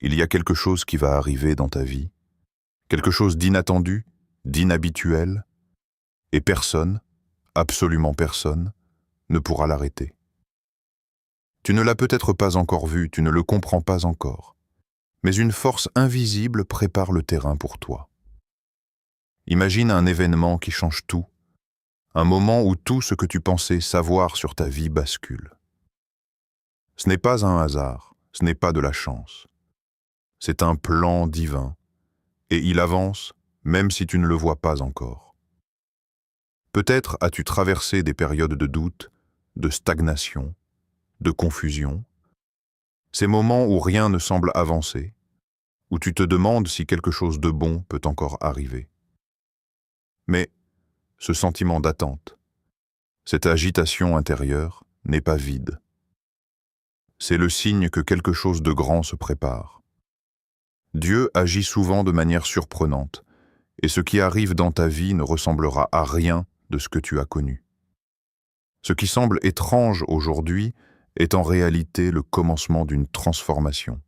Il y a quelque chose qui va arriver dans ta vie, quelque chose d'inattendu, d'inhabituel, et personne, absolument personne, ne pourra l'arrêter. Tu ne l'as peut-être pas encore vu, tu ne le comprends pas encore, mais une force invisible prépare le terrain pour toi. Imagine un événement qui change tout, un moment où tout ce que tu pensais savoir sur ta vie bascule. Ce n'est pas un hasard, ce n'est pas de la chance. C'est un plan divin, et il avance même si tu ne le vois pas encore. Peut-être as-tu traversé des périodes de doute, de stagnation, de confusion, ces moments où rien ne semble avancer, où tu te demandes si quelque chose de bon peut encore arriver. Mais ce sentiment d'attente, cette agitation intérieure n'est pas vide. C'est le signe que quelque chose de grand se prépare. Dieu agit souvent de manière surprenante, et ce qui arrive dans ta vie ne ressemblera à rien de ce que tu as connu. Ce qui semble étrange aujourd'hui est en réalité le commencement d'une transformation.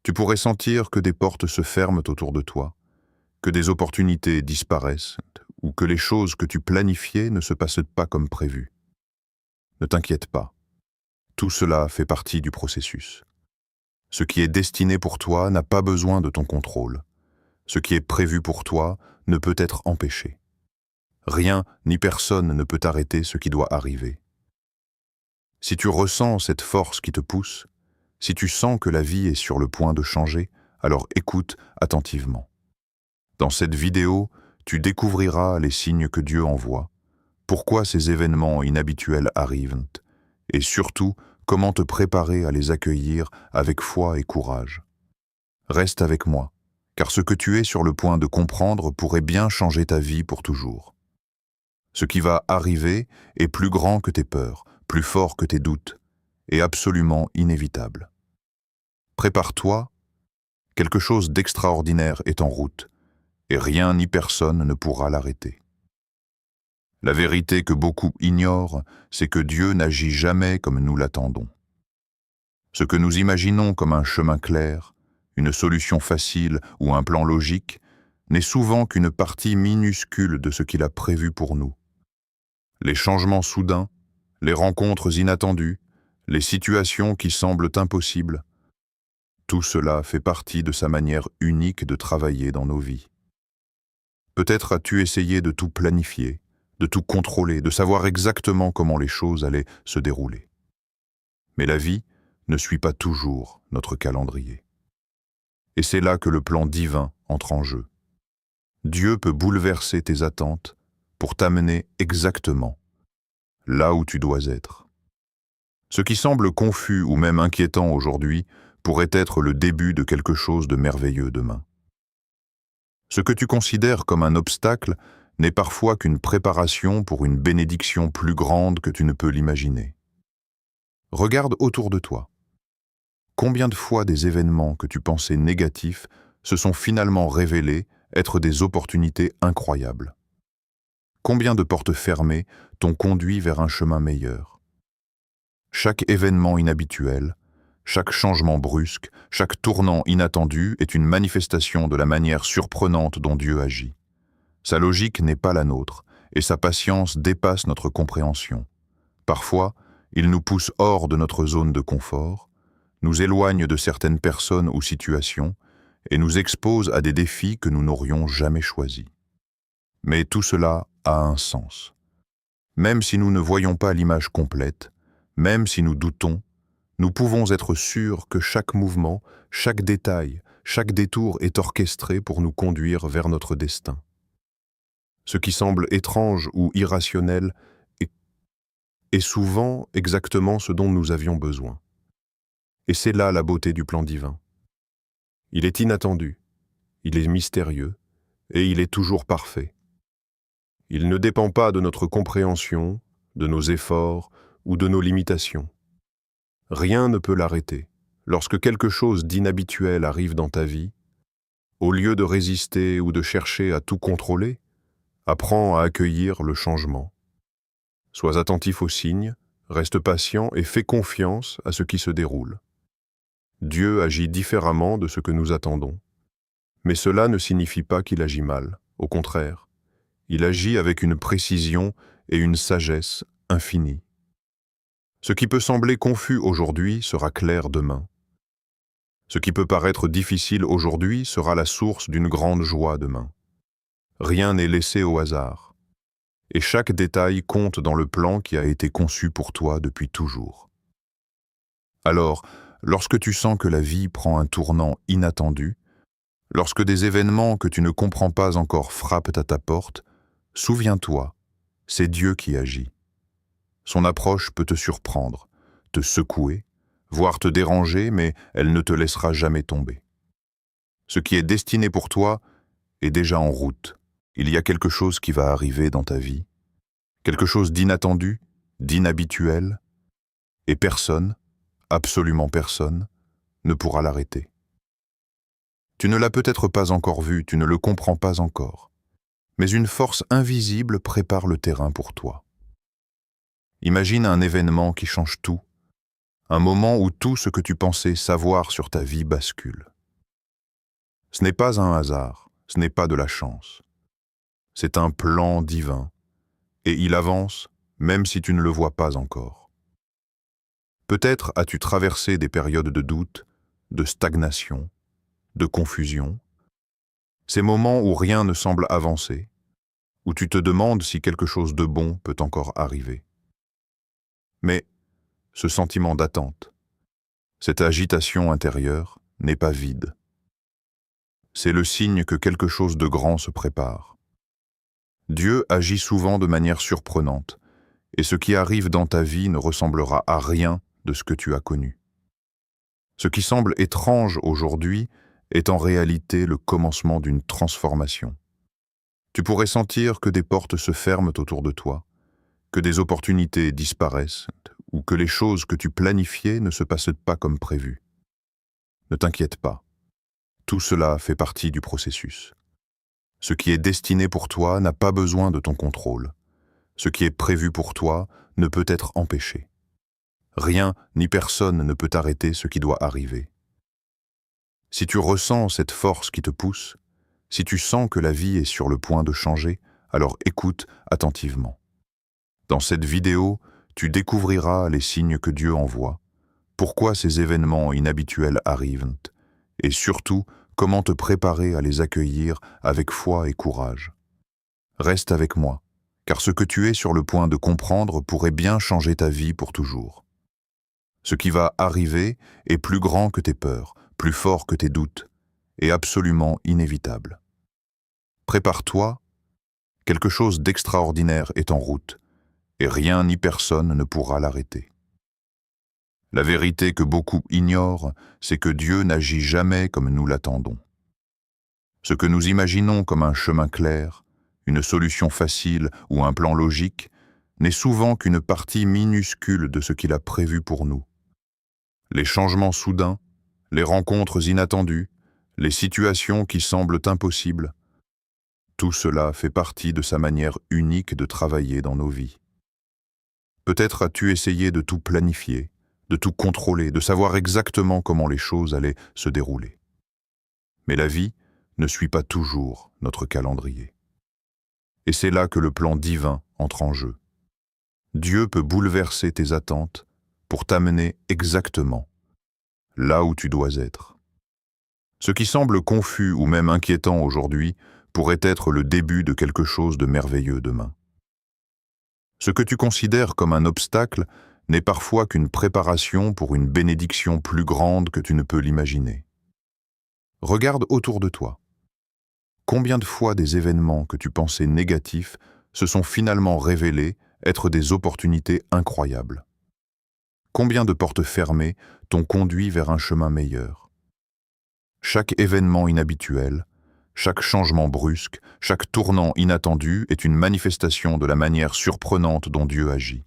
Tu pourrais sentir que des portes se ferment autour de toi, que des opportunités disparaissent, ou que les choses que tu planifiais ne se passent pas comme prévu. Ne t'inquiète pas, tout cela fait partie du processus. Ce qui est destiné pour toi n'a pas besoin de ton contrôle. Ce qui est prévu pour toi ne peut être empêché. Rien ni personne ne peut arrêter ce qui doit arriver. Si tu ressens cette force qui te pousse, si tu sens que la vie est sur le point de changer, alors écoute attentivement. Dans cette vidéo, tu découvriras les signes que Dieu envoie, pourquoi ces événements inhabituels arrivent, et surtout comment te préparer à les accueillir avec foi et courage. Reste avec moi, car ce que tu es sur le point de comprendre pourrait bien changer ta vie pour toujours. Ce qui va arriver est plus grand que tes peurs, plus fort que tes doutes, et absolument inévitable. Prépare-toi, quelque chose d'extraordinaire est en route, et rien ni personne ne pourra l'arrêter. La vérité que beaucoup ignorent, c'est que Dieu n'agit jamais comme nous l'attendons. Ce que nous imaginons comme un chemin clair, une solution facile ou un plan logique, n'est souvent qu'une partie minuscule de ce qu'il a prévu pour nous. Les changements soudains, les rencontres inattendues, les situations qui semblent impossibles, tout cela fait partie de sa manière unique de travailler dans nos vies. Peut-être as-tu essayé de tout planifier, de tout contrôler, de savoir exactement comment les choses allaient se dérouler. Mais la vie ne suit pas toujours notre calendrier. Et c'est là que le plan divin entre en jeu. Dieu peut bouleverser tes attentes pour t'amener exactement là où tu dois être. Ce qui semble confus ou même inquiétant aujourd'hui pourrait être le début de quelque chose de merveilleux demain. Ce que tu considères comme un obstacle n'est parfois qu'une préparation pour une bénédiction plus grande que tu ne peux l'imaginer. Regarde autour de toi. Combien de fois des événements que tu pensais négatifs se sont finalement révélés être des opportunités incroyables? Combien de portes fermées t'ont conduit vers un chemin meilleur? Chaque événement inhabituel, chaque changement brusque, chaque tournant inattendu est une manifestation de la manière surprenante dont Dieu agit. Sa logique n'est pas la nôtre, et sa patience dépasse notre compréhension. Parfois, il nous pousse hors de notre zone de confort, nous éloigne de certaines personnes ou situations, et nous expose à des défis que nous n'aurions jamais choisis. Mais tout cela a un sens. Même si nous ne voyons pas l'image complète, même si nous doutons, nous pouvons être sûrs que chaque mouvement, chaque détail, chaque détour est orchestré pour nous conduire vers notre destin. Ce qui semble étrange ou irrationnel est souvent exactement ce dont nous avions besoin. Et c'est là la beauté du plan divin. Il est inattendu, il est mystérieux, et il est toujours parfait. Il ne dépend pas de notre compréhension, de nos efforts ou de nos limitations. Rien ne peut l'arrêter. Lorsque quelque chose d'inhabituel arrive dans ta vie, au lieu de résister ou de chercher à tout contrôler, apprends à accueillir le changement. Sois attentif aux signes, reste patient et fais confiance à ce qui se déroule. Dieu agit différemment de ce que nous attendons. Mais cela ne signifie pas qu'il agit mal. Au contraire, il agit avec une précision et une sagesse infinies. Ce qui peut sembler confus aujourd'hui sera clair demain. Ce qui peut paraître difficile aujourd'hui sera la source d'une grande joie demain. Rien n'est laissé au hasard. Et chaque détail compte dans le plan qui a été conçu pour toi depuis toujours. Alors, lorsque tu sens que la vie prend un tournant inattendu, lorsque des événements que tu ne comprends pas encore frappent à ta porte, souviens-toi, c'est Dieu qui agit. Son approche peut te surprendre, te secouer, voire te déranger, mais elle ne te laissera jamais tomber. Ce qui est destiné pour toi est déjà en route. Il y a quelque chose qui va arriver dans ta vie, quelque chose d'inattendu, d'inhabituel, et personne, absolument personne, ne pourra l'arrêter. Tu ne l'as peut-être pas encore vu, tu ne le comprends pas encore, mais une force invisible prépare le terrain pour toi. Imagine un événement qui change tout, un moment où tout ce que tu pensais savoir sur ta vie bascule. Ce n'est pas un hasard, ce n'est pas de la chance. C'est un plan divin, et il avance même si tu ne le vois pas encore. Peut-être as-tu traversé des périodes de doute, de stagnation, de confusion, ces moments où rien ne semble avancer, où tu te demandes si quelque chose de bon peut encore arriver. Mais ce sentiment d'attente, cette agitation intérieure n'est pas vide. C'est le signe que quelque chose de grand se prépare. Dieu agit souvent de manière surprenante, et ce qui arrive dans ta vie ne ressemblera à rien de ce que tu as connu. Ce qui semble étrange aujourd'hui est en réalité le commencement d'une transformation. Tu pourrais sentir que des portes se ferment autour de toi, que des opportunités disparaissent, ou que les choses que tu planifiais ne se passent pas comme prévu. Ne t'inquiète pas, tout cela fait partie du processus. Ce qui est destiné pour toi n'a pas besoin de ton contrôle. Ce qui est prévu pour toi ne peut être empêché. Rien ni personne ne peut arrêter ce qui doit arriver. Si tu ressens cette force qui te pousse, si tu sens que la vie est sur le point de changer, alors écoute attentivement. Dans cette vidéo, tu découvriras les signes que Dieu envoie, pourquoi ces événements inhabituels arrivent, et surtout comment te préparer à les accueillir avec foi et courage. Reste avec moi, car ce que tu es sur le point de comprendre pourrait bien changer ta vie pour toujours. Ce qui va arriver est plus grand que tes peurs, plus fort que tes doutes, et absolument inévitable. Prépare-toi, quelque chose d'extraordinaire est en route, et rien ni personne ne pourra l'arrêter. La vérité que beaucoup ignorent, c'est que Dieu n'agit jamais comme nous l'attendons. Ce que nous imaginons comme un chemin clair, une solution facile ou un plan logique, n'est souvent qu'une partie minuscule de ce qu'il a prévu pour nous. Les changements soudains, les rencontres inattendues, les situations qui semblent impossibles, tout cela fait partie de sa manière unique de travailler dans nos vies. Peut-être as-tu essayé de tout planifier, de tout contrôler, de savoir exactement comment les choses allaient se dérouler. Mais la vie ne suit pas toujours notre calendrier. Et c'est là que le plan divin entre en jeu. Dieu peut bouleverser tes attentes pour t'amener exactement là où tu dois être. Ce qui semble confus ou même inquiétant aujourd'hui pourrait être le début de quelque chose de merveilleux demain. Ce que tu considères comme un obstacle n'est parfois qu'une préparation pour une bénédiction plus grande que tu ne peux l'imaginer. Regarde autour de toi. Combien de fois des événements que tu pensais négatifs se sont finalement révélés être des opportunités incroyables? Combien de portes fermées t'ont conduit vers un chemin meilleur? Chaque événement inhabituel, chaque changement brusque, chaque tournant inattendu est une manifestation de la manière surprenante dont Dieu agit.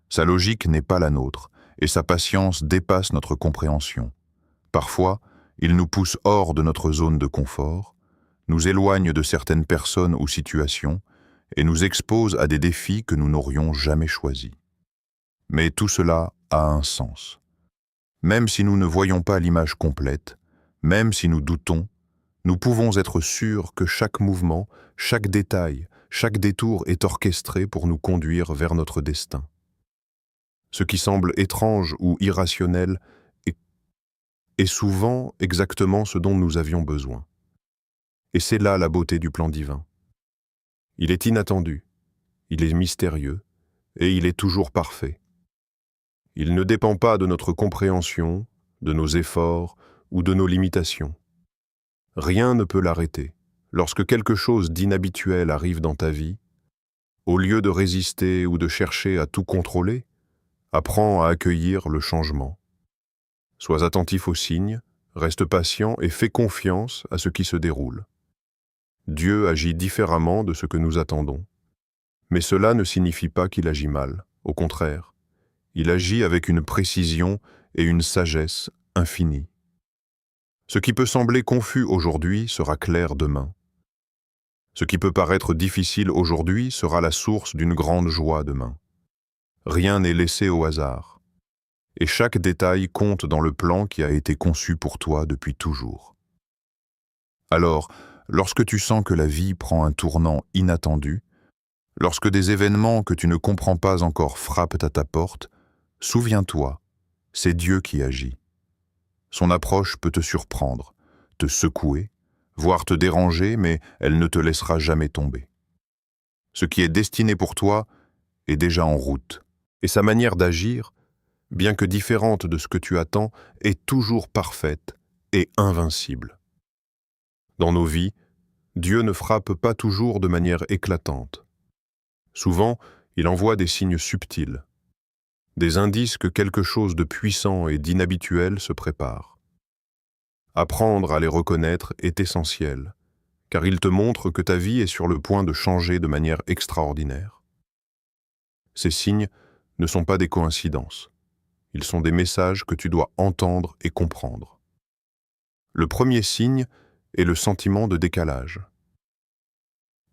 Sa logique n'est pas la nôtre, et sa patience dépasse notre compréhension. Parfois, il nous pousse hors de notre zone de confort, nous éloigne de certaines personnes ou situations, et nous expose à des défis que nous n'aurions jamais choisis. Mais tout cela a un sens. Même si nous ne voyons pas l'image complète, même si nous doutons, nous pouvons être sûrs que chaque mouvement, chaque détail, chaque détour est orchestré pour nous conduire vers notre destin. Ce qui semble étrange ou irrationnel est souvent exactement ce dont nous avions besoin. Et c'est là la beauté du plan divin. Il est inattendu, il est mystérieux, et il est toujours parfait. Il ne dépend pas de notre compréhension, de nos efforts ou de nos limitations. Rien ne peut l'arrêter. Lorsque quelque chose d'inhabituel arrive dans ta vie, au lieu de résister ou de chercher à tout contrôler, apprends à accueillir le changement. Sois attentif aux signes, reste patient et fais confiance à ce qui se déroule. Dieu agit différemment de ce que nous attendons. Mais cela ne signifie pas qu'il agit mal. Au contraire, il agit avec une précision et une sagesse infinies. Ce qui peut sembler confus aujourd'hui sera clair demain. Ce qui peut paraître difficile aujourd'hui sera la source d'une grande joie demain. Rien n'est laissé au hasard. Et chaque détail compte dans le plan qui a été conçu pour toi depuis toujours. Alors, lorsque tu sens que la vie prend un tournant inattendu, lorsque des événements que tu ne comprends pas encore frappent à ta porte, souviens-toi, c'est Dieu qui agit. Son approche peut te surprendre, te secouer, voire te déranger, mais elle ne te laissera jamais tomber. Ce qui est destiné pour toi est déjà en route, et sa manière d'agir, bien que différente de ce que tu attends, est toujours parfaite et invincible. Dans nos vies, Dieu ne frappe pas toujours de manière éclatante. Souvent, il envoie des signes subtils, des indices que quelque chose de puissant et d'inhabituel se prépare. Apprendre à les reconnaître est essentiel, car ils te montrent que ta vie est sur le point de changer de manière extraordinaire. Ces signes ne sont pas des coïncidences. Ils sont des messages que tu dois entendre et comprendre. Le premier signe est le sentiment de décalage.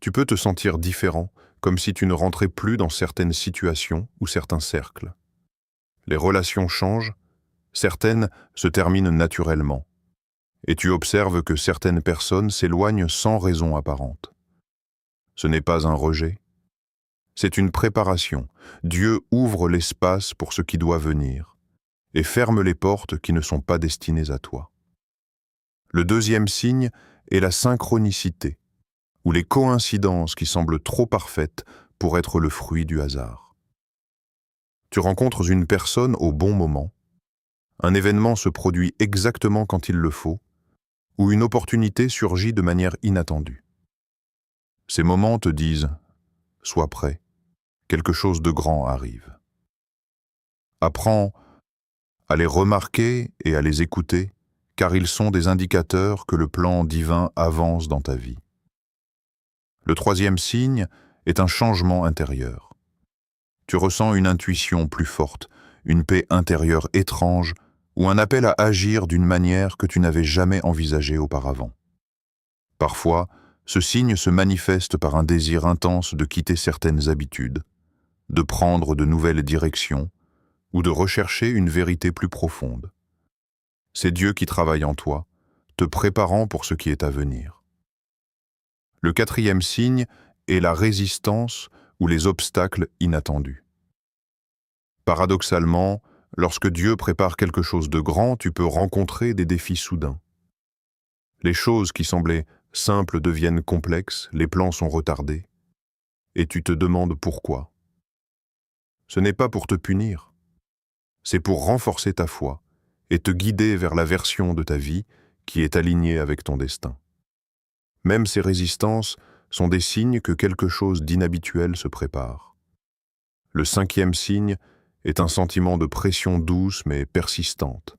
Tu peux te sentir différent, comme si tu ne rentrais plus dans certaines situations ou certains cercles. Les relations changent, certaines se terminent naturellement, et tu observes que certaines personnes s'éloignent sans raison apparente. Ce n'est pas un rejet, c'est une préparation. Dieu ouvre l'espace pour ce qui doit venir, et ferme les portes qui ne sont pas destinées à toi. Le deuxième signe est la synchronicité, ou les coïncidences qui semblent trop parfaites pour être le fruit du hasard. Tu rencontres une personne au bon moment, un événement se produit exactement quand il le faut, ou une opportunité surgit de manière inattendue. Ces moments te disent « Sois prêt, quelque chose de grand arrive ». Apprends à les remarquer et à les écouter, car ils sont des indicateurs que le plan divin avance dans ta vie. Le troisième signe est un changement intérieur. Tu ressens une intuition plus forte, une paix intérieure étrange ou un appel à agir d'une manière que tu n'avais jamais envisagée auparavant. Parfois, ce signe se manifeste par un désir intense de quitter certaines habitudes, de prendre de nouvelles directions ou de rechercher une vérité plus profonde. C'est Dieu qui travaille en toi, te préparant pour ce qui est à venir. Le quatrième signe est la résistance ou les obstacles inattendus. Paradoxalement, lorsque Dieu prépare quelque chose de grand, tu peux rencontrer des défis soudains. Les choses qui semblaient simples deviennent complexes, les plans sont retardés, et tu te demandes pourquoi. Ce n'est pas pour te punir, c'est pour renforcer ta foi et te guider vers la version de ta vie qui est alignée avec ton destin. Même ces résistances sont des signes que quelque chose d'inhabituel se prépare. Le cinquième signe est un sentiment de pression douce mais persistante.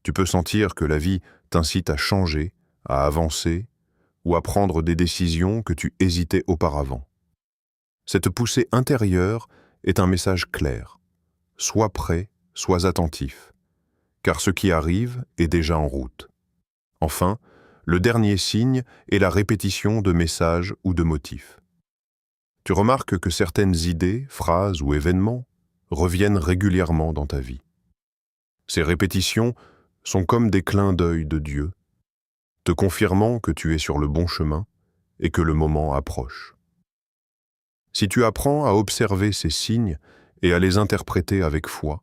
Tu peux sentir que la vie t'incite à changer, à avancer ou à prendre des décisions que tu hésitais auparavant. Cette poussée intérieure est un message clair. Sois prêt, sois attentif, car ce qui arrive est déjà en route. Enfin, le dernier signe est la répétition de messages ou de motifs. Tu remarques que certaines idées, phrases ou événements reviennent régulièrement dans ta vie. Ces répétitions sont comme des clins d'œil de Dieu, te confirmant que tu es sur le bon chemin et que le moment approche. Si tu apprends à observer ces signes et à les interpréter avec foi,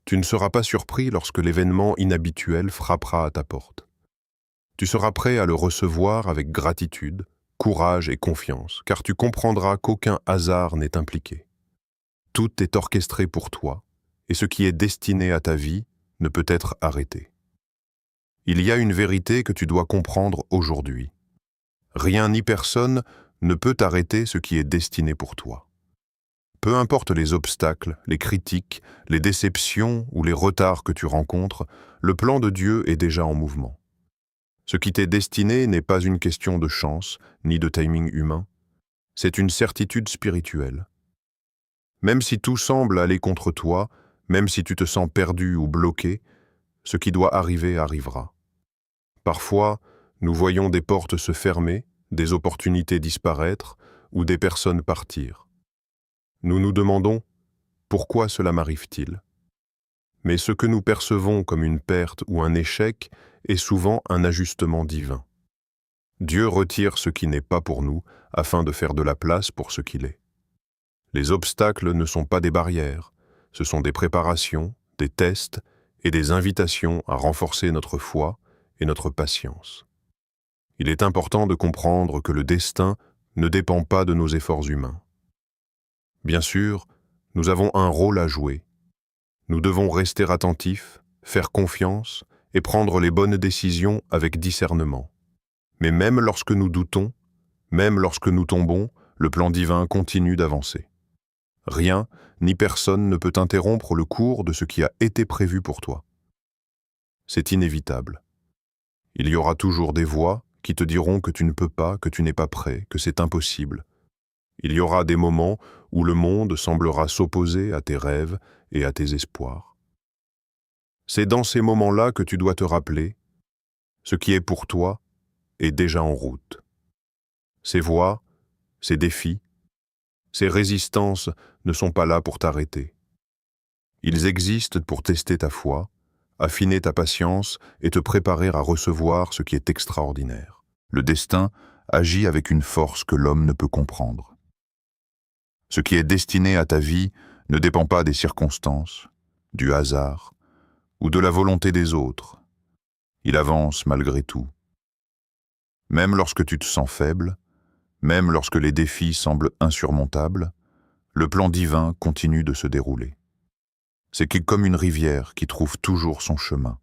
tu ne seras pas surpris lorsque l'événement inhabituel frappera à ta porte. Tu seras prêt à le recevoir avec gratitude, courage et confiance, car tu comprendras qu'aucun hasard n'est impliqué. Tout est orchestré pour toi, et ce qui est destiné à ta vie ne peut être arrêté. Il y a une vérité que tu dois comprendre aujourd'hui. Rien ni personne ne peut arrêter ce qui est destiné pour toi. Peu importe les obstacles, les critiques, les déceptions ou les retards que tu rencontres, le plan de Dieu est déjà en mouvement. Ce qui t'est destiné n'est pas une question de chance, ni de timing humain. C'est une certitude spirituelle. Même si tout semble aller contre toi, même si tu te sens perdu ou bloqué, ce qui doit arriver arrivera. Parfois, nous voyons des portes se fermer, des opportunités disparaître ou des personnes partir. Nous nous demandons « Pourquoi cela m'arrive-t-il » Mais ce que nous percevons comme une perte ou un échec est souvent un ajustement divin. Dieu retire ce qui n'est pas pour nous afin de faire de la place pour ce qu'il est. Les obstacles ne sont pas des barrières, ce sont des préparations, des tests et des invitations à renforcer notre foi et notre patience. Il est important de comprendre que le destin ne dépend pas de nos efforts humains. Bien sûr, nous avons un rôle à jouer. Nous devons rester attentifs, faire confiance et prendre les bonnes décisions avec discernement. Mais même lorsque nous doutons, même lorsque nous tombons, le plan divin continue d'avancer. Rien ni personne ne peut interrompre le cours de ce qui a été prévu pour toi. C'est inévitable. Il y aura toujours des voix qui te diront que tu ne peux pas, que tu n'es pas prêt, que c'est impossible. Il y aura des moments où le monde semblera s'opposer à tes rêves et à tes espoirs. C'est dans ces moments-là que tu dois te rappeler, ce qui est pour toi est déjà en route. Ces voix, ces défis, ces résistances ne sont pas là pour t'arrêter. Ils existent pour tester ta foi, affiner ta patience et te préparer à recevoir ce qui est extraordinaire. Le destin agit avec une force que l'homme ne peut comprendre. Ce qui est destiné à ta vie ne dépend pas des circonstances, du hasard ou de la volonté des autres. Il avance malgré tout. Même lorsque tu te sens faible, même lorsque les défis semblent insurmontables, le plan divin continue de se dérouler. C'est comme une rivière qui trouve toujours son chemin,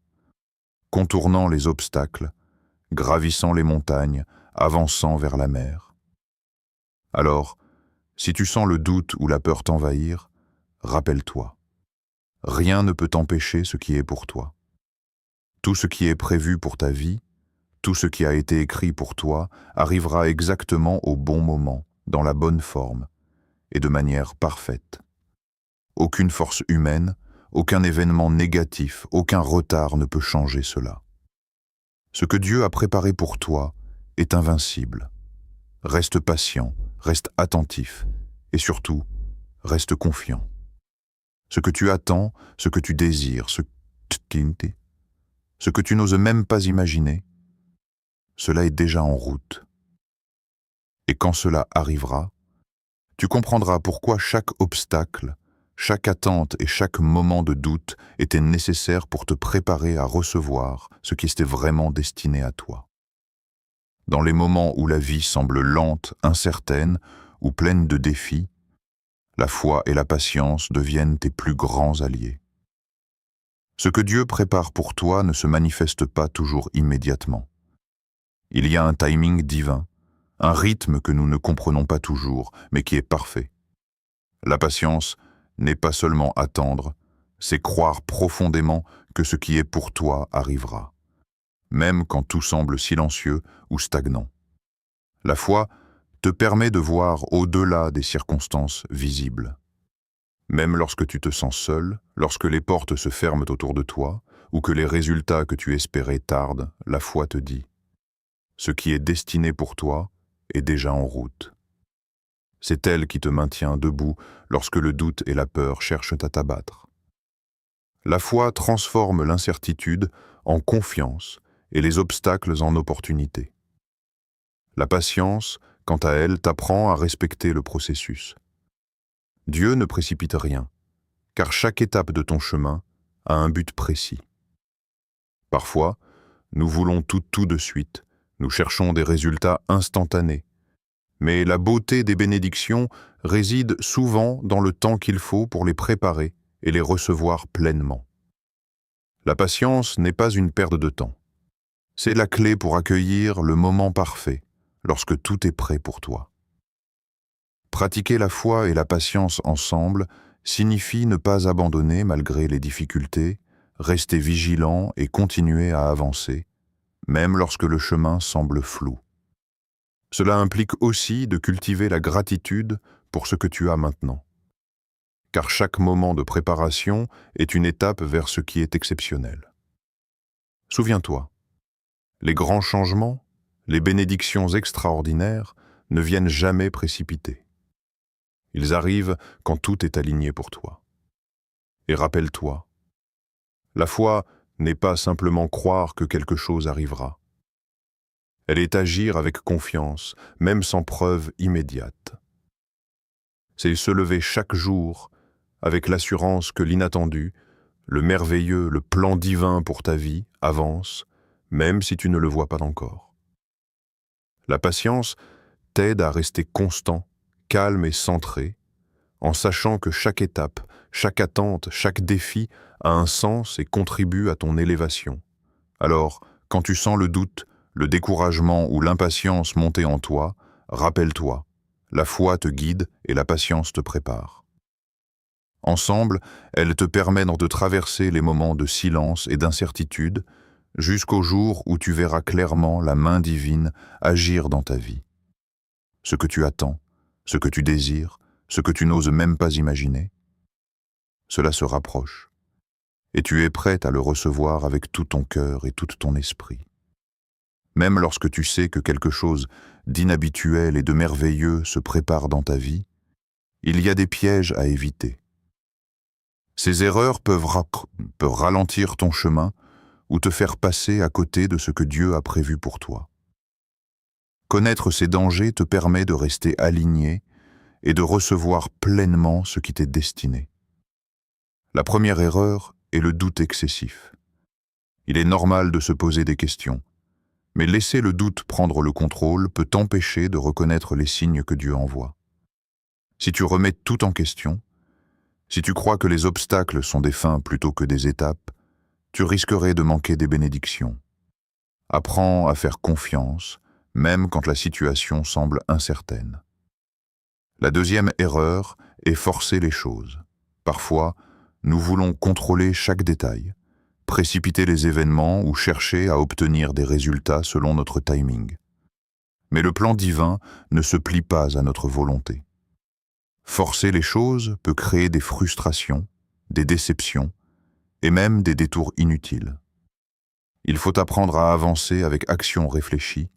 contournant les obstacles, gravissant les montagnes, avançant vers la mer. Alors, si tu sens le doute ou la peur t'envahir, rappelle-toi. Rien ne peut t'empêcher ce qui est pour toi. Tout ce qui est prévu pour ta vie, tout ce qui a été écrit pour toi, arrivera exactement au bon moment, dans la bonne forme, et de manière parfaite. Aucune force humaine, aucun événement négatif, aucun retard ne peut changer cela. Ce que Dieu a préparé pour toi est invincible. Reste patient, reste attentif, et surtout, reste confiant. Ce que tu attends, ce que tu désires, ce que tu n'oses même pas imaginer, cela est déjà en route. Et quand cela arrivera, tu comprendras pourquoi chaque obstacle, chaque attente et chaque moment de doute était nécessaire pour te préparer à recevoir ce qui était vraiment destiné à toi. Dans les moments où la vie semble lente, incertaine ou pleine de défis, la foi et la patience deviennent tes plus grands alliés. Ce que Dieu prépare pour toi ne se manifeste pas toujours immédiatement. Il y a un timing divin, un rythme que nous ne comprenons pas toujours, mais qui est parfait. La patience n'est pas seulement attendre, c'est croire profondément que ce qui est pour toi arrivera, même quand tout semble silencieux ou stagnant. La foi te permet de voir au-delà des circonstances visibles. Même lorsque tu te sens seul, lorsque les portes se ferment autour de toi, ou que les résultats que tu espérais tardent, la foi te dit « Ce qui est destiné pour toi est déjà en route ». C'est elle qui te maintient debout lorsque le doute et la peur cherchent à t'abattre. La foi transforme l'incertitude en confiance et les obstacles en opportunités. La patience, quant à elle, t'apprend à respecter le processus. Dieu ne précipite rien, car chaque étape de ton chemin a un but précis. Parfois, nous voulons tout de suite, nous cherchons des résultats instantanés. Mais la beauté des bénédictions réside souvent dans le temps qu'il faut pour les préparer et les recevoir pleinement. La patience n'est pas une perte de temps. C'est la clé pour accueillir le moment parfait, lorsque tout est prêt pour toi. Pratiquer la foi et la patience ensemble signifie ne pas abandonner malgré les difficultés, rester vigilant et continuer à avancer, même lorsque le chemin semble flou. Cela implique aussi de cultiver la gratitude pour ce que tu as maintenant. Car chaque moment de préparation est une étape vers ce qui est exceptionnel. Souviens-toi, les grands changements, les bénédictions extraordinaires ne viennent jamais précipités. Ils arrivent quand tout est aligné pour toi. Et rappelle-toi, la foi n'est pas simplement croire que quelque chose arrivera. Elle est agir avec confiance, même sans preuve immédiate. C'est se lever chaque jour avec l'assurance que l'inattendu, le merveilleux, le plan divin pour ta vie avance, même si tu ne le vois pas encore. La patience t'aide à rester constant, calme et centré, en sachant que chaque étape, chaque attente, chaque défi a un sens et contribue à ton élévation. Alors, quand tu sens le doute, le découragement ou l'impatience monter en toi, rappelle-toi, la foi te guide et la patience te prépare. Ensemble, elles te permettent de traverser les moments de silence et d'incertitude jusqu'au jour où tu verras clairement la main divine agir dans ta vie. Ce que tu attends, ce que tu désires, ce que tu n'oses même pas imaginer, cela se rapproche, et tu es prête à le recevoir avec tout ton cœur et tout ton esprit. Même lorsque tu sais que quelque chose d'inhabituel et de merveilleux se prépare dans ta vie, il y a des pièges à éviter. Ces erreurs peuvent ralentir ton chemin ou te faire passer à côté de ce que Dieu a prévu pour toi. Connaître ces dangers te permet de rester aligné et de recevoir pleinement ce qui t'est destiné. La première erreur est le doute excessif. Il est normal de se poser des questions, mais laisser le doute prendre le contrôle peut t'empêcher de reconnaître les signes que Dieu envoie. Si tu remets tout en question, si tu crois que les obstacles sont des fins plutôt que des étapes, tu risquerais de manquer des bénédictions. Apprends à faire confiance, même quand la situation semble incertaine. La deuxième erreur est forcer les choses. Parfois, nous voulons contrôler chaque détail, précipiter les événements ou chercher à obtenir des résultats selon notre timing. Mais le plan divin ne se plie pas à notre volonté. Forcer les choses peut créer des frustrations, des déceptions et même des détours inutiles. Il faut apprendre à avancer avec action réfléchie,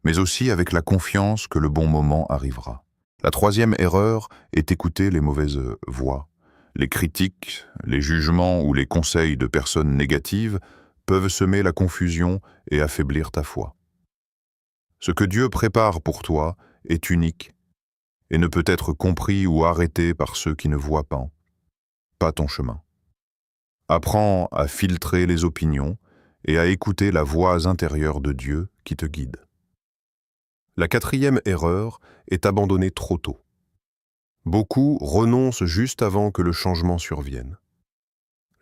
mais aussi avec la confiance que le bon moment arrivera. La troisième erreur est écouter les mauvaises voix. Les critiques, les jugements ou les conseils de personnes négatives peuvent semer la confusion et affaiblir ta foi. Ce que Dieu prépare pour toi est unique et ne peut être compris ou arrêté par ceux qui ne voient pas ton chemin. Apprends à filtrer les opinions et à écouter la voix intérieure de Dieu qui te guide. La quatrième erreur est abandonner trop tôt. Beaucoup renoncent juste avant que le changement survienne.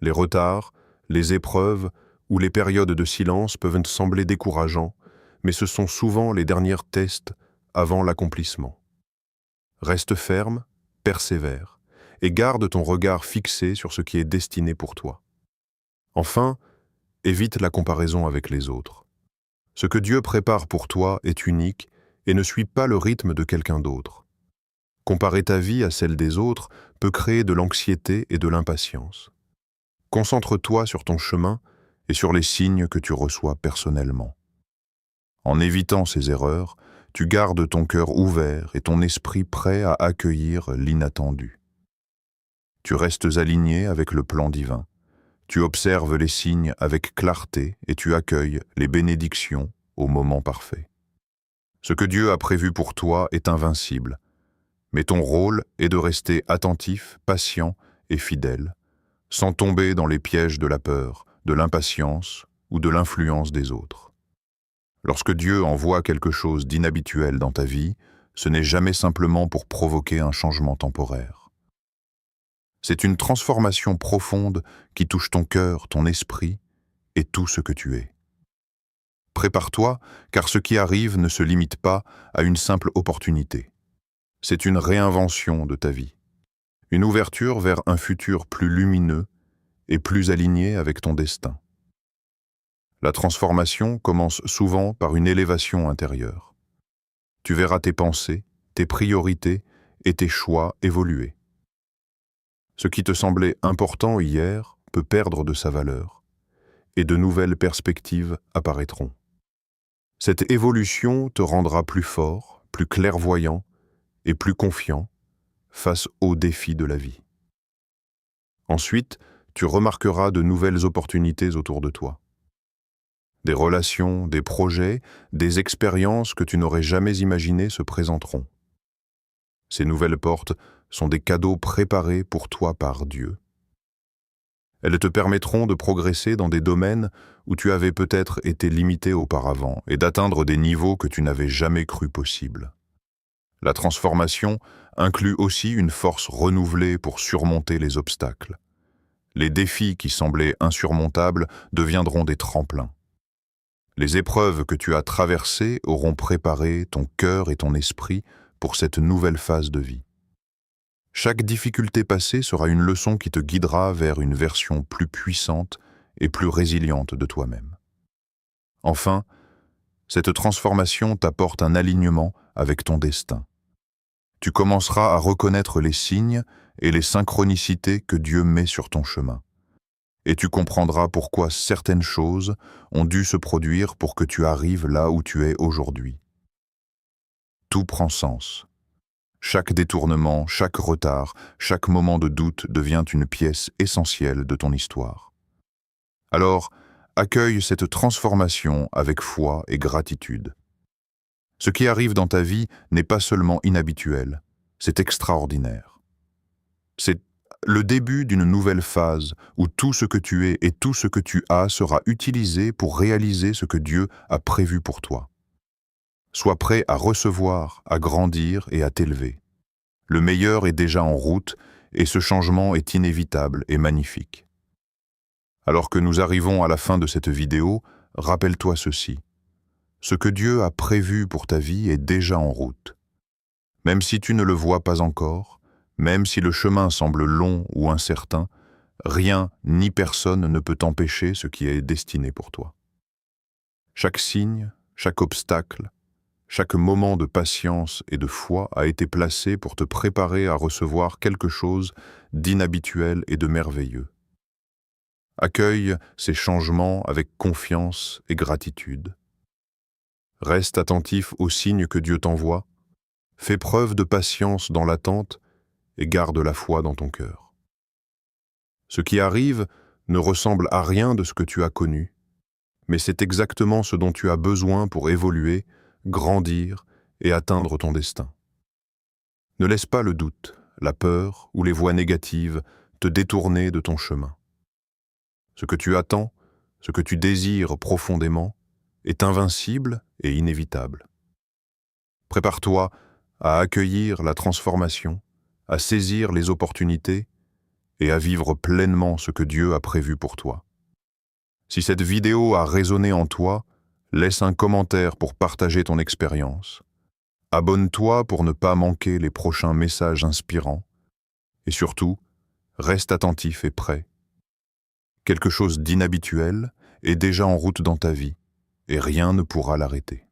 Les retards, les épreuves ou les périodes de silence peuvent sembler décourageants, mais ce sont souvent les derniers tests avant l'accomplissement. Reste ferme, persévère, et garde ton regard fixé sur ce qui est destiné pour toi. Enfin, évite la comparaison avec les autres. Ce que Dieu prépare pour toi est unique et ne suit pas le rythme de quelqu'un d'autre. Comparer ta vie à celle des autres peut créer de l'anxiété et de l'impatience. Concentre-toi sur ton chemin et sur les signes que tu reçois personnellement. En évitant ces erreurs, tu gardes ton cœur ouvert et ton esprit prêt à accueillir l'inattendu. Tu restes aligné avec le plan divin, Tu observes les signes avec clarté et tu accueilles les bénédictions au moment parfait. Ce que Dieu a prévu pour toi est invincible, mais ton rôle est de rester attentif, patient et fidèle, sans tomber dans les pièges de la peur, de l'impatience ou de l'influence des autres. Lorsque Dieu envoie quelque chose d'inhabituel dans ta vie, ce n'est jamais simplement pour provoquer un changement temporaire. C'est une transformation profonde qui touche ton cœur, ton esprit et tout ce que tu es. Prépare-toi, car ce qui arrive ne se limite pas à une simple opportunité. C'est une réinvention de ta vie, une ouverture vers un futur plus lumineux et plus aligné avec ton destin. La transformation commence souvent par une élévation intérieure. Tu verras tes pensées, tes priorités et tes choix évoluer. Ce qui te semblait important hier peut perdre de sa valeur, et de nouvelles perspectives apparaîtront. Cette évolution te rendra plus fort, plus clairvoyant et plus confiant face aux défis de la vie. Ensuite, tu remarqueras de nouvelles opportunités autour de toi. Des relations, des projets, des expériences que tu n'aurais jamais imaginées se présenteront. Ces nouvelles portes sont des cadeaux préparés pour toi par Dieu. Elles te permettront de progresser dans des domaines où tu avais peut-être été limité auparavant et d'atteindre des niveaux que tu n'avais jamais cru possibles. La transformation inclut aussi une force renouvelée pour surmonter les obstacles. Les défis qui semblaient insurmontables deviendront des tremplins. Les épreuves que tu as traversées auront préparé ton cœur et ton esprit pour cette nouvelle phase de vie. Chaque difficulté passée sera une leçon qui te guidera vers une version plus puissante et plus résiliente de toi-même. Enfin, cette transformation t'apporte un alignement avec ton destin. Tu commenceras à reconnaître les signes et les synchronicités que Dieu met sur ton chemin. Et tu comprendras pourquoi certaines choses ont dû se produire pour que tu arrives là où tu es aujourd'hui. Tout prend sens. Chaque détournement, chaque retard, chaque moment de doute devient une pièce essentielle de ton histoire. Alors, accueille cette transformation avec foi et gratitude. Ce qui arrive dans ta vie n'est pas seulement inhabituel, c'est extraordinaire. C'est le début d'une nouvelle phase où tout ce que tu es et tout ce que tu as sera utilisé pour réaliser ce que Dieu a prévu pour toi. Sois prêt à recevoir, à grandir et à t'élever. Le meilleur est déjà en route et ce changement est inévitable et magnifique. Alors que nous arrivons à la fin de cette vidéo, rappelle-toi ceci. Ce que Dieu a prévu pour ta vie est déjà en route. Même si tu ne le vois pas encore, même si le chemin semble long ou incertain, rien ni personne ne peut empêcher ce qui est destiné pour toi. Chaque signe, chaque obstacle, chaque moment de patience et de foi a été placé pour te préparer à recevoir quelque chose d'inhabituel et de merveilleux. Accueille ces changements avec confiance et gratitude. Reste attentif aux signes que Dieu t'envoie, fais preuve de patience dans l'attente et garde la foi dans ton cœur. Ce qui arrive ne ressemble à rien de ce que tu as connu, mais c'est exactement ce dont tu as besoin pour évoluer, grandir et atteindre ton destin. Ne laisse pas le doute, la peur ou les voix négatives te détourner de ton chemin. Ce que tu attends, ce que tu désires profondément, est invincible et inévitable. Prépare-toi à accueillir la transformation, à saisir les opportunités et à vivre pleinement ce que Dieu a prévu pour toi. Si cette vidéo a résonné en toi, laisse un commentaire pour partager ton expérience. Abonne-toi pour ne pas manquer les prochains messages inspirants. Et surtout, reste attentif et prêt. Quelque chose d'inhabituel est déjà en route dans ta vie, et rien ne pourra l'arrêter.